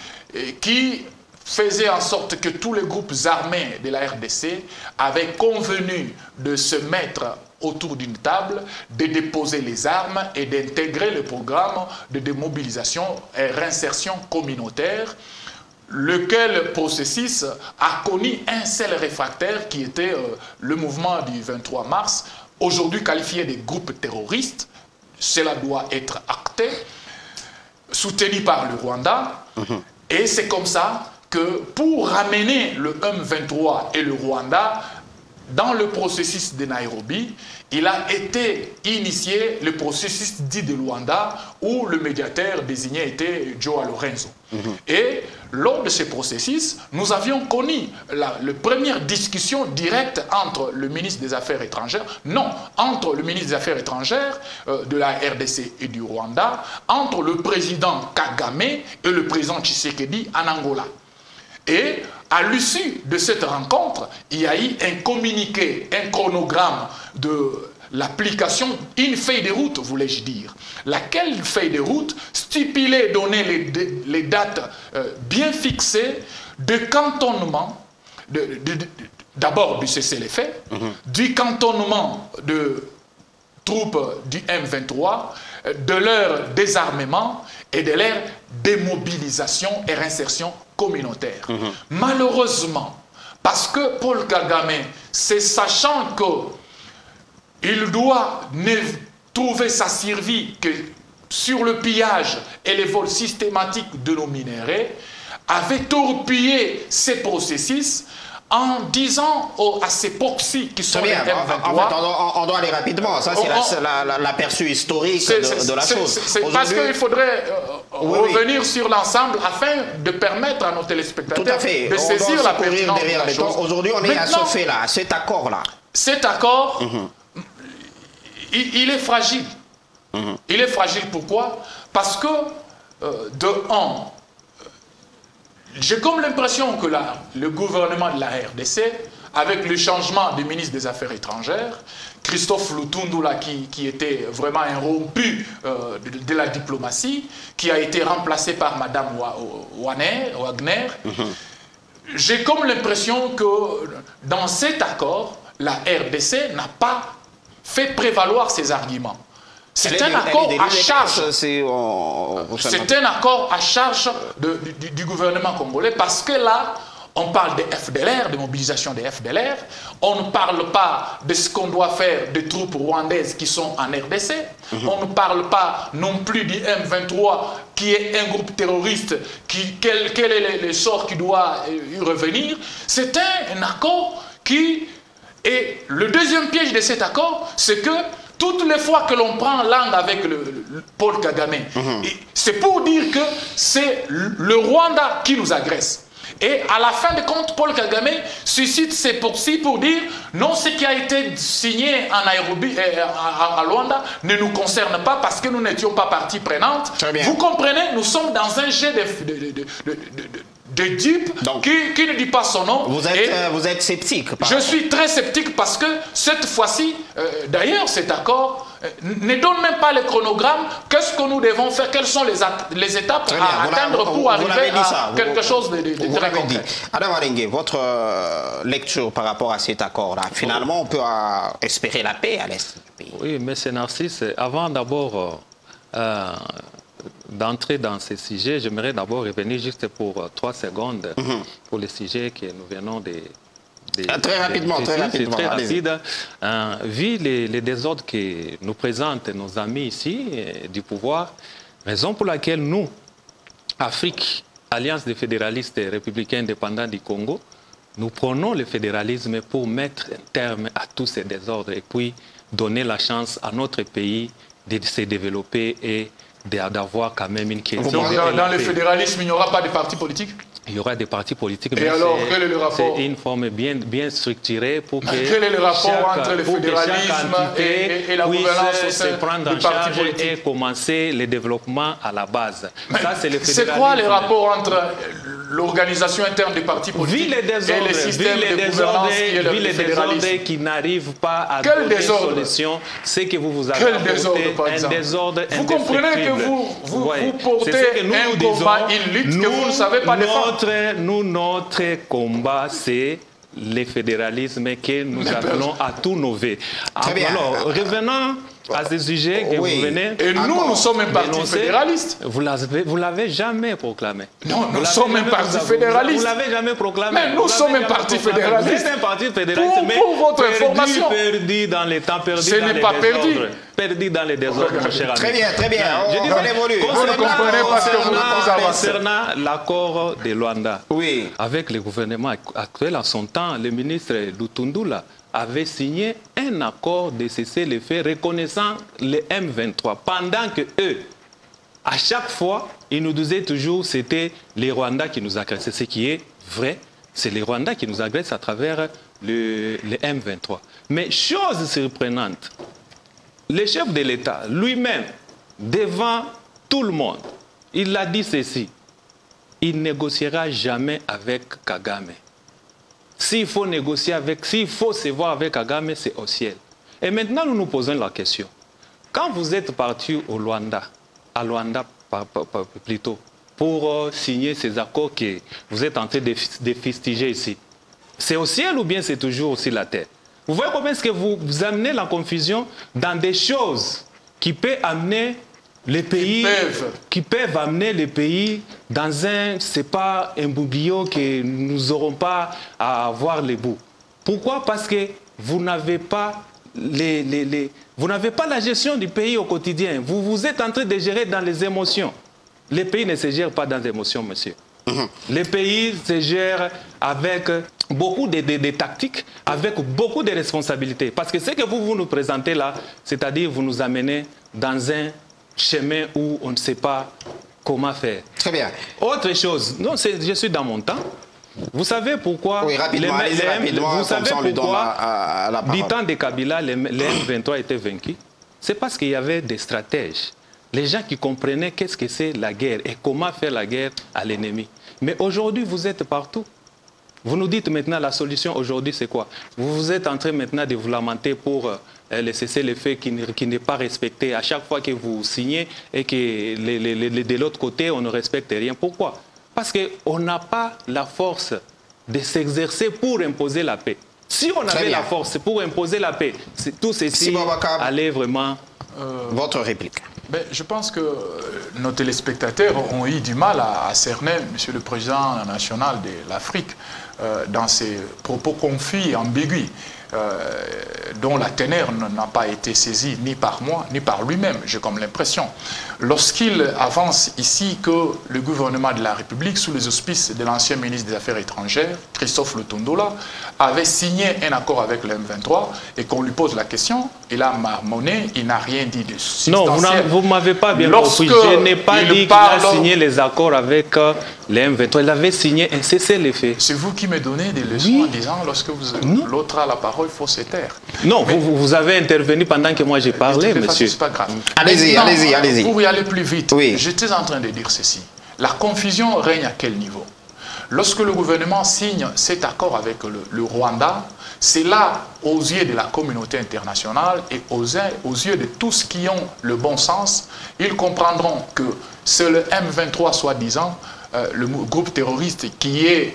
qui faisait en sorte que tous les groupes armés de la RDC avaient convenu de se mettre autour d'une table, de déposer les armes et d'intégrer le programme de démobilisation et réinsertion communautaire, lequel processus a connu un seul réfractaire qui était le mouvement du 23 mars, aujourd'hui qualifié de groupe terroriste. Cela doit être acté, soutenu par le Rwanda. Et c'est comme ça que pour ramener le M23 et le Rwanda dans le processus de Nairobi, il a été initié le processus dit de Luanda où le médiateur désigné était Joao Lorenzo. Et lors de ce processus, nous avions connu la première discussion directe entre le ministre des Affaires étrangères, entre le ministre des Affaires étrangères de la RDC et du Rwanda, entre le président Kagame et le président Tshisekedi en Angola. Et à l'issue de cette rencontre, il y a eu un communiqué, un chronogramme de l'application, une feuille de route, voulais-je dire. Laquelle feuille de route stipulait, donnait les dates bien fixées de cantonnement, d'abord du cessez-le-feu, du cantonnement de troupes du M23, de leur désarmement et de leur démobilisation et réinsertion communautaire. Malheureusement, parce que Paul Kagame, c'est sachant qu'il doit ne trouver sa survie que sur le pillage et les vols systématiques de nos minéraux, avait torpillé ces processus en disant à ces proxys qui sont les M23... En fait, on doit aller rapidement. Ça, c'est l'aperçu historique de la chose. C'est parce qu'il faudrait revenir sur l'ensemble afin de permettre à nos téléspectateurs de saisir la pertinence de la chose. Aujourd'hui, on est à ce fait-là, à cet accord-là. Cet accord, il est fragile. Il est fragile, pourquoi? Parce que, j'ai comme l'impression que le gouvernement de la RDC, avec le changement du ministre des Affaires étrangères, Christophe Lutundula, qui était vraiment un rompu de la diplomatie, qui a été remplacé par Mme Wagner, j'ai comme l'impression que dans cet accord, la RDC n'a pas fait prévaloir ses arguments. C'est un accord à charge. C'est un accord à charge du gouvernement congolais parce que là, on parle des FDLR, de mobilisation des FDLR. On ne parle pas de ce qu'on doit faire des troupes rwandaises qui sont en RDC. On ne parle pas non plus du M23 qui est un groupe terroriste. Quel est le sort qui doit y revenir? C'est un accord qui... Et le deuxième piège de cet accord, c'est que toutes les fois que l'on prend langue avec le Paul Kagame, c'est pour dire que c'est le Rwanda qui nous agresse. Et à la fin de compte, Paul Kagame suscite ses poursuites pour dire non, ce qui a été signé en Nairobi, à Luanda ne nous concerne pas parce que nous n'étions pas partie prenante. Vous comprenez, nous sommes dans un jet de dupe qui ne dit pas son nom. Vous êtes sceptique. Je suis très sceptique parce que cette fois-ci, d'ailleurs, cet accord ne donne même pas le chronogramme. Qu'est-ce que nous devons faire? Quelles sont les étapes à atteindre pour arriver à quelque chose de très concret? Adam Alengue, votre lecture par rapport à cet accord-là, finalement, on peut espérer la paix à l'est du pays. Oui, mais c'est Narcisse. Avant d'abord d'entrer dans ces sujets, j'aimerais d'abord revenir juste pour 3 secondes pour les sujets que nous venons de... Très rapidement. Très rapide. Vu les désordres que nous présentent nos amis ici du pouvoir, raison pour laquelle nous, Afrique, Alliance des fédéralistes et républicains indépendants du Congo, nous prenons le fédéralisme pour mettre un terme à tous ces désordres et puis donner la chance à notre pays de se développer et d'avoir quand même une question. Dans le fédéralisme, il n'y aura pas de partis politiques? Il y aura des partis politiques, mais alors, quel est le rapport? C'est une forme bien structurée pour que quel est le rapport entre le fédéralisme et la gouvernance au sein du parti politique et commencer le développement à la base. C'est quoi le rapport entre l'organisation interne des partis politiques et le système de gouvernance qui est le fédéralisme qui n'arrivent pas à donner une solution? C'est que vous avez un désordre. Vous comprenez que vous portez un combat, une lutte que vous ne savez pas défendre. Notre combat, c'est le fédéralisme que nous appelons à tous nos vœux. Alors, revenons à ce sujet que vous venez... Et nous sommes un parti fédéraliste. Vous ne l'avez jamais proclamé. Non, nous sommes un parti fédéraliste. Vous ne l'avez jamais proclamé. Mais nous sommes un parti fédéraliste. Vous êtes un parti fédéraliste, pour votre information. Perdu dans les temps, perdu dans les désordres. Ce n'est pas perdu. Perdu dans les désordres, mon cher ami. Très bien. Je dis, on évolue. Vous ne comprenez pas ce que vous avancez. Concernant l'accord de Luanda, avec le gouvernement actuel, en son temps, le ministre Lutundula avait signé un accord de cessez-le-feu reconnaissant le M23. Pendant que eux, à chaque fois, ils nous disaient toujours que c'était les Rwandais qui nous agressaient. Ce qui est vrai, c'est les Rwandais qui nous agressent à travers le M23. Mais chose surprenante, le chef de l'État lui-même, devant tout le monde, il a dit ceci: il ne négociera jamais avec Kagame. S'il faut négocier s'il faut se voir avec Kagame, c'est au ciel. Et maintenant, nous nous posons la question. Quand vous êtes parti au Luanda, à Luanda plutôt, pour signer ces accords que vous êtes en train de fustiger ici, c'est au ciel ou bien c'est toujours aussi la terre? Vous voyez comment est-ce que vous amenez la confusion dans des choses qui peuvent amener les pays, qui peuvent amener les pays dans c'est pas un bouillon que nous n'aurons pas à avoir les bouts. Pourquoi? Parce que vous n'avez pas vous n'avez pas la gestion du pays au quotidien. Vous êtes en train de gérer dans les émotions. Les pays ne se gèrent pas dans les émotions, monsieur. Les pays se gèrent avec beaucoup de tactiques, avec beaucoup de responsabilités. Parce que ce que vous nous présentez là, c'est-à-dire vous nous amenez dans un chemin où on ne sait pas comment faire. Très bien. Autre chose, non, je suis dans mon temps. Vous savez pourquoi vous savez pourquoi du temps de Kabila, les M23 étaient vaincus? C'est parce qu'il y avait des stratèges. Les gens qui comprenaient qu'est-ce que c'est la guerre et comment faire la guerre à l'ennemi. Mais aujourd'hui, vous êtes partout. Vous nous dites maintenant la solution aujourd'hui, c'est quoi? Vous êtes en train maintenant de vous lamenter pour le cessez-le-feu qui n'est pas respecté à chaque fois que vous signez et que de l'autre côté, on ne respecte rien. Pourquoi? Parce qu'on n'a pas la force de s'exercer pour imposer la paix. Si on avait la force pour imposer la paix, tout ceci allait vraiment... Votre réplique. Ben, je pense que nos téléspectateurs ont eu du mal à cerner Monsieur le Président national de l'Afrique dans ses propos confus et ambigus, dont la teneur n'a pas été saisie ni par moi, ni par lui-même, j'ai comme l'impression. Lorsqu'il avance ici que le gouvernement de la République, sous les auspices de l'ancien ministre des Affaires étrangères, Christophe Lutundola, avait signé un accord avec le M23 et qu'on lui pose la question, il a marmonné, il n'a rien dit de substantiel. Non, vous ne m'avez pas bien compris. Je n'ai pas dit qu'il a signé les accords avec le M23. Il avait signé un cessez-le-feu. C'est vous qui me donnez des leçons en disant, lorsque l'autre a la parole, il faut se taire. Non, vous avez intervenu pendant que moi j'ai parlé, monsieur. C'est pas grave. Allez-y. Pour y aller plus vite, oui. J'étais en train de dire ceci. La confusion règne à quel niveau? Lorsque le gouvernement signe cet accord avec le Rwanda, c'est là, aux yeux de la communauté internationale et aux yeux de tous qui ont le bon sens, ils comprendront que c'est le M23, soi-disant, le groupe terroriste qui est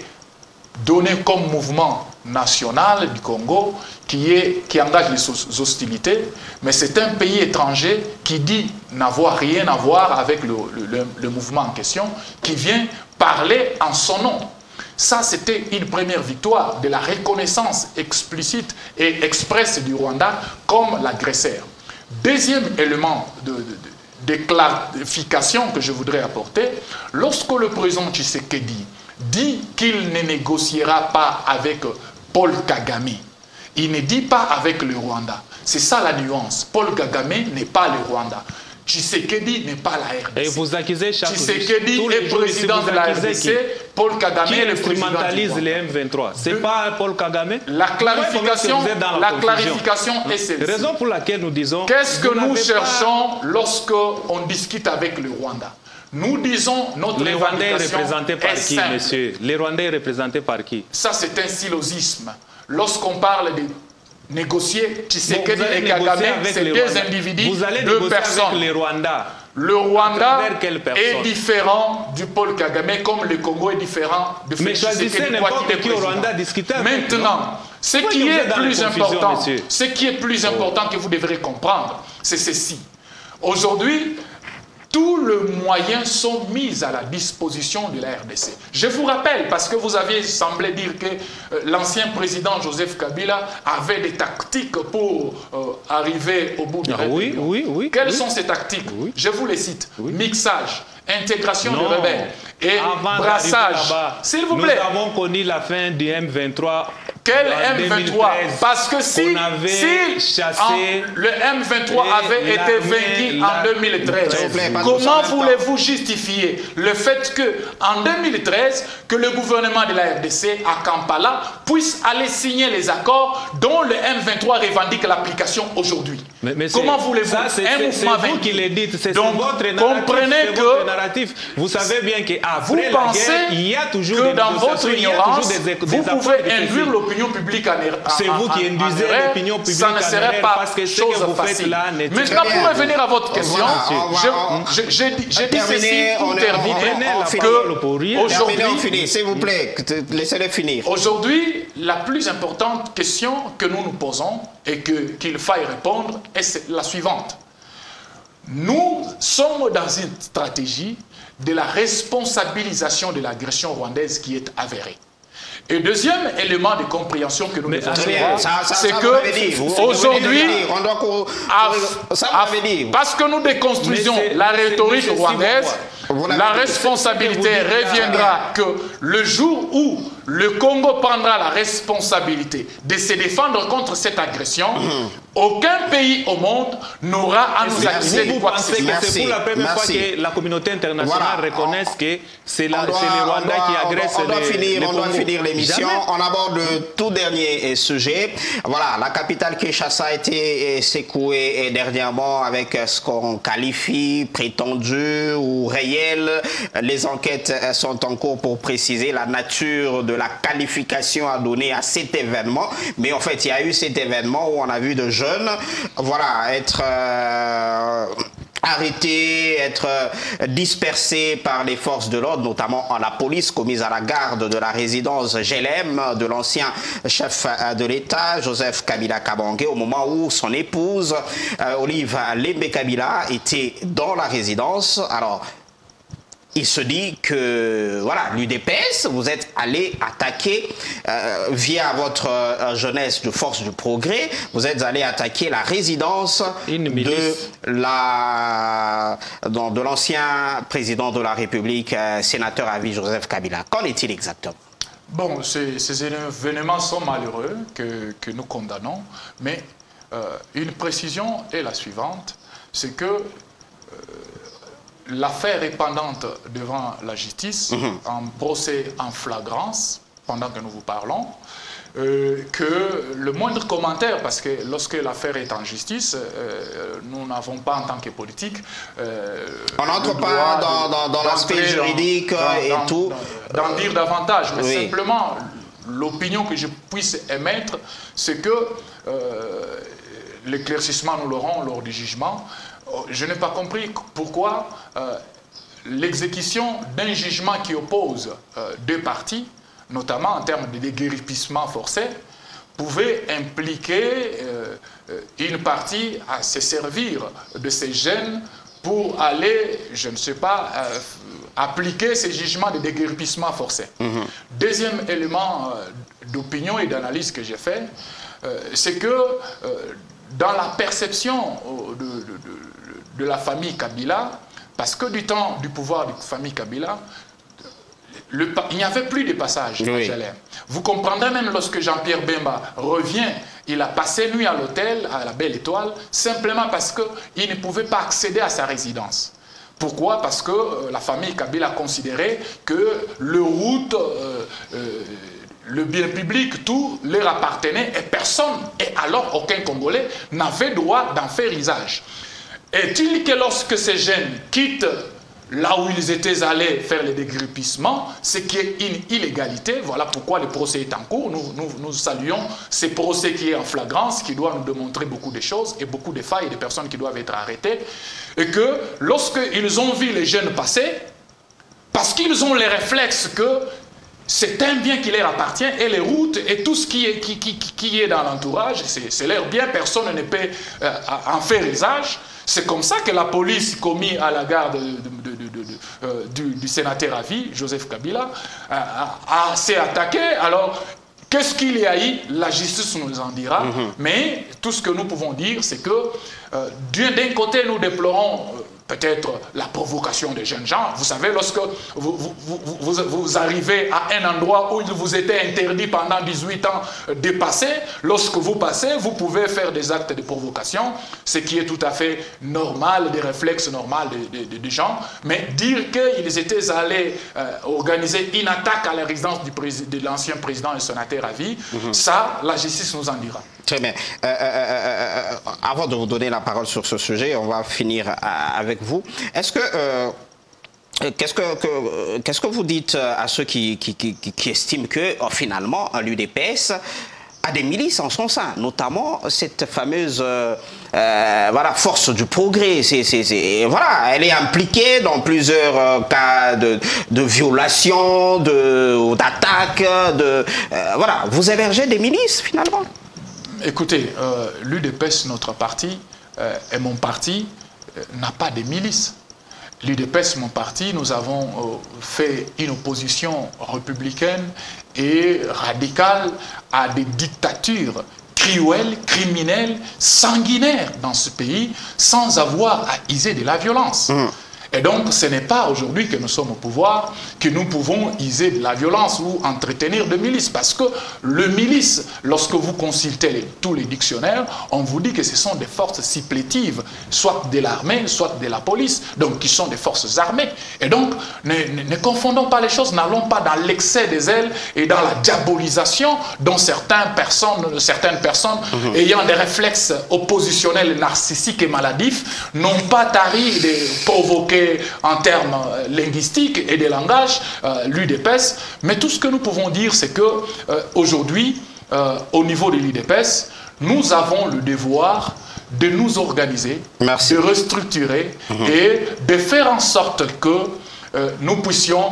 donné comme mouvement national du Congo, qui engage les hostilités, mais c'est un pays étranger qui dit n'avoir rien à voir avec le mouvement en question, qui vient parler en son nom. Ça, c'était une première victoire de la reconnaissance explicite et expresse du Rwanda comme l'agresseur. Deuxième élément de clarification que je voudrais apporter, lorsque le président Tshisekedi dit qu'il ne négociera pas avec Paul Kagame, il ne dit pas avec le Rwanda. C'est ça la nuance. Paul Kagame n'est pas le Rwanda. Tshisekedi n'est pas la RDC. Et vous accusez chaque Tshisekedi est président de la RDC, Paul Kagame est le président du instrumentalise les M23. C'est pas Paul Kagame. La clarification est celle-ci. Raison pour laquelle nous disons... Qu'est-ce que nous cherchons lorsqu'on discute avec le Rwanda? Nous disons notre les Rwandais représentés par qui, simple. monsieur? Les Rwandais représentés par qui? Ça, c'est un syllogisme. Lorsqu'on parle de négocier, Tshisekedi et Kagame, c'est deux individus, deux personnes. Avec les Rwandais. Le Rwanda est différent du Paul Kagame, comme le Congo est différent de Félix Tshisekedi. Mais choisissez n'importe qui au Rwanda discuter avec. Maintenant, ce qui est plus important que vous devrez comprendre, c'est ceci. Aujourd'hui, tous les moyens sont mis à la disposition de la RDC. Je vous rappelle, parce que vous aviez semblé dire que l'ancien président Joseph Kabila avait des tactiques pour arriver au bout de la République. Oui. Quelles sont ces tactiques? Je vous les cite. Mixage, intégration de rebelles et brassage. S'il vous plaît. Nous avons connu la fin du M23. Quel M23? Parce que si le M23 avait été vaincu en 2013, comment voulez-vous justifier le fait qu'en 2013, que le gouvernement de la RDC à Kampala puisse aller signer les accords dont le M23 revendique l'application aujourd'hui? Comment voulez-vous un mouvement vaincu? Vous qui le dites, c'est donc votre narratif. Vous savez bien qu'après la guerre, il y a toujours que dans votre ignorance, vous pouvez induire l'opinion publique en erreur. C'est vous qui induisez l'opinion publique en erreur. Ça ne serait pas chose facile. Maintenant, pour revenir à votre question, j'ai dit ceci pour terminer. Aujourd'hui, s'il vous plaît, laissez-le finir. Aujourd'hui, la plus importante question que nous nous posons et qu'il faille répondre est la suivante. Nous sommes dans une stratégie de la responsabilisation de l'agression rwandaise qui est avérée. Et deuxième élément de compréhension que nous devons avoir, c'est que aujourd'hui, parce que nous déconstruisons la rhétorique rwandaise, la responsabilité reviendra que le jour où le Congo prendra la responsabilité de se défendre contre cette agression, aucun pays au monde n'aura à nous accuser de quoi que ce soit. C'est pour la première fois que la communauté internationale reconnaisse que c'est les Rwandais qui agressent les Congo. On doit finir l'émission. On aborde le tout dernier sujet. Voilà, la capitale Kinshasa a été secouée dernièrement avec ce qu'on qualifie prétendu ou réel. Les enquêtes sont en cours pour préciser la nature de la qualification à donner à cet événement. Mais en fait, il y a eu cet événement où on a vu de jeunes, voilà, être arrêtés, être dispersés par les forces de l'ordre, notamment la police, commise à la garde de la résidence GLM de l'ancien chef de l'État, Joseph Kabila Kabange, au moment où son épouse, Olive Lembe Kabila, était dans la résidence. Alors, il se dit que, voilà, l'UDPS, vous êtes allé attaquer, via votre jeunesse de Force du Progrès, vous êtes allé attaquer la résidence de l'ancien président de la République, sénateur à vie Joseph Kabila. Qu'en est-il exactement? Bon, ces événements sont malheureux que nous condamnons, mais une précision est la suivante, c'est que l'affaire est pendante devant la justice, en procès en flagrance, pendant que nous vous parlons, que le moindre commentaire, parce que lorsque l'affaire est en justice, nous n'avons pas en tant que politique... on n'entre pas dans l'aspect juridique et tout. D'en dire davantage, mais simplement, l'opinion que je puisse émettre, c'est que l'éclaircissement, nous l'aurons lors du jugement. Je n'ai pas compris pourquoi l'exécution d'un jugement qui oppose deux parties, notamment en termes de déguerpissement forcé, pouvait impliquer une partie à se servir de ces gènes pour aller, je ne sais pas, appliquer ces jugements de déguerpissement forcé. Deuxième élément d'opinion et d'analyse que j'ai fait, c'est que dans la perception de la famille Kabila, parce que du temps du pouvoir de la famille Kabila, il n'y avait plus de passage à GLM. Vous comprendrez même lorsque Jean-Pierre Bemba revient, il a passé nuit à l'hôtel, à la Belle Étoile, simplement parce qu'il ne pouvait pas accéder à sa résidence. Pourquoi? Parce que la famille Kabila considérait que le route, le bien public, tout leur appartenait et personne, et alors aucun Congolais, n'avait droit d'en faire usage. Est-il que lorsque ces jeunes quittent là où ils étaient allés faire le déguerpissement, ce qui est une illégalité, voilà pourquoi le procès est en cours, nous saluons ces procès qui est en flagrance, qui doit nous démontrer beaucoup de choses et beaucoup de failles et de personnes qui doivent être arrêtées, et que lorsqu'ils ont vu les jeunes passer, parce qu'ils ont les réflexes que c'est un bien qui leur appartient et les routes et tout ce qui est dans l'entourage, c'est leur bien, personne ne peut en faire usage. C'est comme ça que la police commise à la garde du sénateur à vie, Joseph Kabila, s'est attaquée. Alors, qu'est-ce qu'il y a eu? La justice nous en dira. Mais tout ce que nous pouvons dire, c'est que d'un côté, nous déplorons peut-être la provocation des jeunes gens. Vous savez, lorsque vous arrivez à un endroit où il vous était interdit pendant 18 ans de passer, lorsque vous passez, vous pouvez faire des actes de provocation, ce qui est tout à fait normal, des réflexes normaux des gens. Mais dire qu'ils étaient allés organiser une attaque à la résidence de l'ancien président et sénateur à vie, ça, la justice nous en dira. Très bien. Avant de vous donner la parole sur ce sujet, on va finir avec vous. Est-ce que qu'est-ce que vous dites à ceux qui estiment que finalement l'UDPS a des milices en son sein, notamment cette fameuse voilà, force du progrès. Voilà, elle est impliquée dans plusieurs cas de violation, d'attaque, voilà. Vous hébergez des milices finalement? Écoutez, l'UDPS, notre parti, et mon parti, n'a pas de milices. L'UDPS, mon parti, nous avons fait une opposition républicaine et radicale à des dictatures cruelles, criminelles, sanguinaires dans ce pays, sans avoir à user de la violence. Et donc, ce n'est pas aujourd'hui que nous sommes au pouvoir que nous pouvons user de la violence ou entretenir de milices. Parce que le milice, lorsque vous consultez tous les dictionnaires, on vous dit que ce sont des forces supplétives, soit de l'armée, soit de la police, donc qui sont des forces armées. Et donc, ne confondons pas les choses, n'allons pas dans l'excès des ailes et dans la diabolisation dont certaines personnes ayant des réflexes oppositionnels, narcissiques et maladifs n'ont pas tari de provoquer en termes linguistiques et de langage l'UDPS, mais tout ce que nous pouvons dire, c'est que aujourd'hui, au niveau de l'UDPS, nous avons le devoir de nous organiser, Merci. de restructurer et de faire en sorte que nous puissions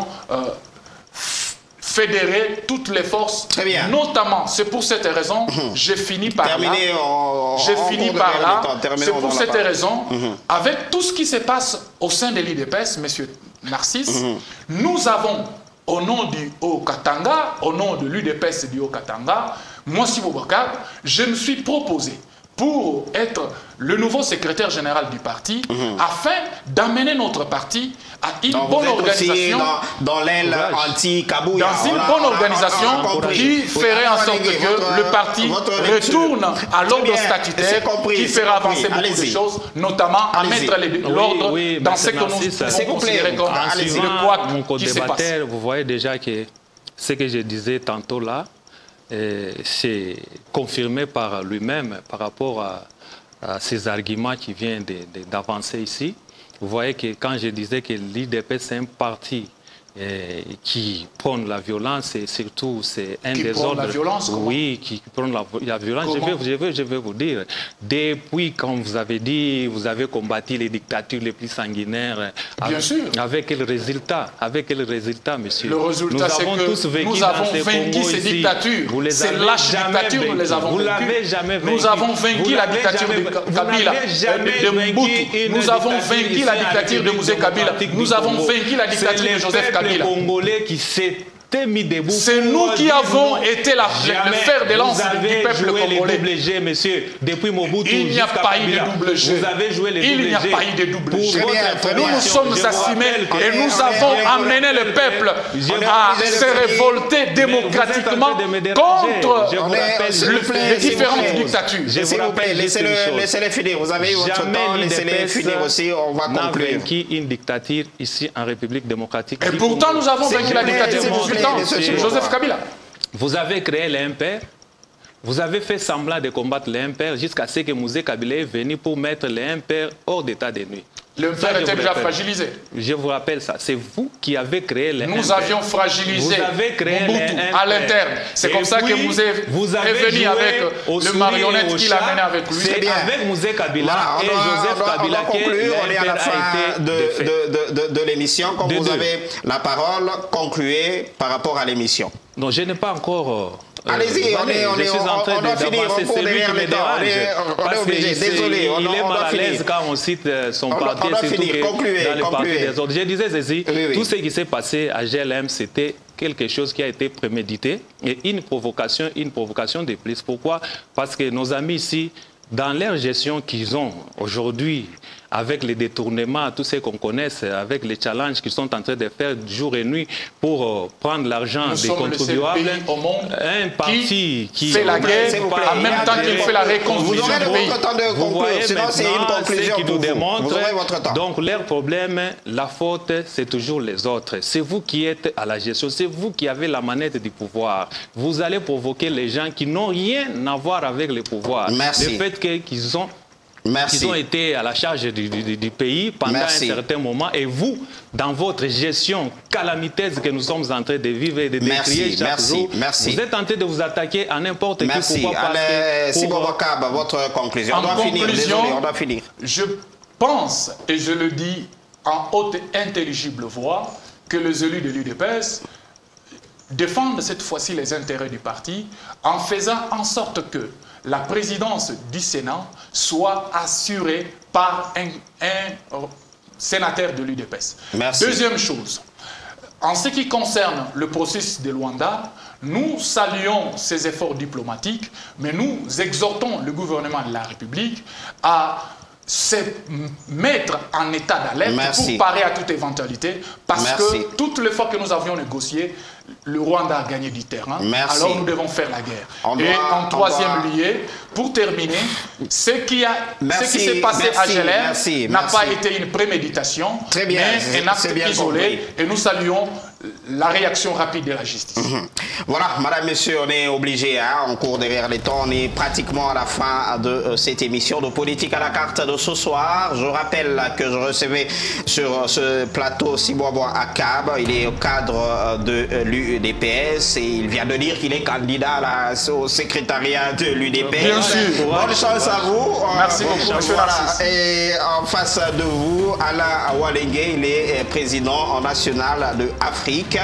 fédérer toutes les forces. Très bien. Notamment, c'est pour cette raison, j'ai fini par Terminé là. J'ai fini par là. C'est pour cette raison, avec tout ce qui se passe au sein de l'UDPS, M. Narcisse, nous avons, au nom du Haut-Katanga, au nom de l'UDPS du Haut-Katanga, moi, si Boubacar, je me suis proposé pour être le nouveau secrétaire général du parti, afin d'amener notre parti à une bonne organisation. Dans l'aile anti-Kabouya. Dans une bonne organisation qui ferait en sorte que le parti retourne à l'ordre statutaire, qui fera avancer beaucoup de choses, notamment à mettre l'ordre dans ce que nous considérons comme le quoi qui se passe. Vous voyez déjà que ce que je disais tantôt là, c'est confirmé par lui-même par rapport à ces arguments qui viennent d'avancer ici. Vous voyez que quand je disais que l'IDP c'est un parti qui prône la violence, et surtout c'est un des ordres. La violence, oui, qui prône la violence. Je vais vous dire, depuis quand vous avez dit, vous avez combattu les dictatures les plus sanguinaires. Bien sûr. Avec quel résultat? Avec quel résultat, monsieur? Le résultat, c'est que nous avons vaincu ces dictatures. Ces lâches dictatures, nous les avons vaincues. Vous l'avez jamais vaincu. Nous avons vaincu la dictature de Kabila, de Mobutu. Nous avons vaincu la dictature de Mouzé Kabila. Nous avons vaincu la dictature de Joseph Kabila. Les Congolais qui s'étaient mis debout. C'est nous qui avons été le fer de lance du peuple congolais. Double G, monsieur, depuis Mobutu. Il n'y a pas eu de double G. Vous avez joué les double G. Il n'y a pas eu de double G. Nous nous sommes assumés et nous avons amené le peuple à se révolter démocratiquement contre les différentes dictatures. S'il vous plaît, laissez-les finir. Vous avez eu votre temps, laissez-les finir aussi. On va conclure. N'a vaincu une dictature ici en République démocratique. Et pourtant, nous avons vaincu la dictature de Joseph Kabila. Vous avez créé l'impair. Vous avez fait semblant de combattre l'impair jusqu'à ce que Mouzé Kabila est venu pour mettre l'impair hors d'état de nuit. L'impair était déjà fragilisé. Je vous rappelle ça. C'est vous qui avez créé l'impair. Nous avions fragilisé Mobutu à l'interne. C'est comme ça que vous êtes venu avec le marionnette qu'il a mené avec lui. C'est avec Mouzé Kabila et Joseph Kabila que on est à la fin de l'émission. Comme vous avez la parole, concluez par rapport à l'émission. Non, je n'ai pas encore... Allez-y, on doit finir, on court derrière le temps, on est obligé, désolé, on il est mal à l'aise quand on cite son parti, surtout dans le parti des autres. Je disais ceci, tout ce qui s'est passé à GLM, c'était quelque chose qui a été prémédité et une provocation de plus. Pourquoi? Parce que nos amis ici, dans leur gestion qu'ils ont aujourd'hui, avec les détournements, tout ce qu'on connaît, avec les challenges qu'ils sont en train de faire jour et nuit pour prendre l'argent des contribuables, un parti qui fait la guerre en même temps qu'il fait la reconstruction du pays. Vous voyez maintenant ce qui nous démontre. Donc leur problème, la faute, c'est toujours les autres. C'est vous qui êtes à la gestion, c'est vous qui avez la manette du pouvoir. Vous allez provoquer les gens qui n'ont rien à voir avec le pouvoir. Merci. Le fait qu'ils ont... Ils ont été à la charge du pays pendant un certain moment. Et vous, dans votre gestion calamiteuse que nous sommes en train de vivre et de décrier chaque jour, vous êtes en train de vous attaquer à n'importe qui. Pourquoi? Si Boubacar, votre conclusion. On doit finir, désolé, on doit finir. Je pense, et je le dis en haute et intelligible voix, que les élus de l'UDPS défendent cette fois-ci les intérêts du parti en faisant en sorte que la présidence du Sénat soit assurée par un sénateur de l'UDPS. Deuxième chose, en ce qui concerne le processus de Luanda, nous saluons ces efforts diplomatiques, mais nous exhortons le gouvernement de la République à se mettre en état d'alerte pour parer à toute éventualité, parce que toutes les fois que nous avions négocié, le Rwanda a gagné du terrain, alors nous devons faire la guerre. Et en troisième lieu, pour terminer, ce qui s'est passé à GLM n'a pas été une préméditation, mais un acte isolé, et nous saluons la réaction rapide de la justice. Voilà, madame, monsieur, on est obligé, hein, on court derrière les temps, on est pratiquement à la fin de cette émission de Politique à la carte de ce soir. Je rappelle que je recevais sur ce plateau Siboaboa Akab, il est au cadre de l'UDPS et il vient de dire qu'il est candidat là, au secrétariat de l'UDPS. Bien sûr. Bonne chance à vous. Merci beaucoup, monsieur Narcisse. Et en face de vous, Alain Walengue, il est président national de Afrique,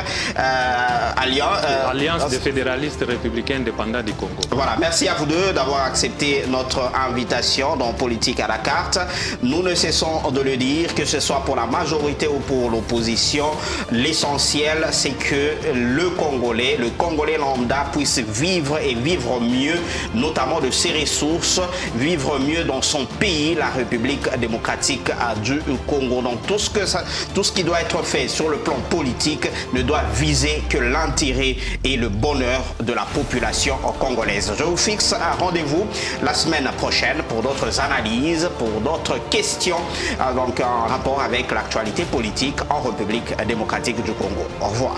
Alliance des fédéralistes républicains indépendants du Congo. Voilà, merci à vous deux d'avoir accepté notre invitation dans Politique à la carte. Nous ne cessons de le dire, que ce soit pour la majorité ou pour l'opposition, l'essentiel c'est que le Congolais lambda puisse vivre et vivre mieux, notamment de ses ressources, vivre mieux dans son pays, la République démocratique du Congo. Donc tout ce qui doit être fait sur le plan politique ne doit viser que l'intérêt et le bonheur de la population congolaise. Je vous fixe un rendez-vous la semaine prochaine pour d'autres analyses, pour d'autres questions donc en rapport avec l'actualité politique en République démocratique du Congo. Au revoir.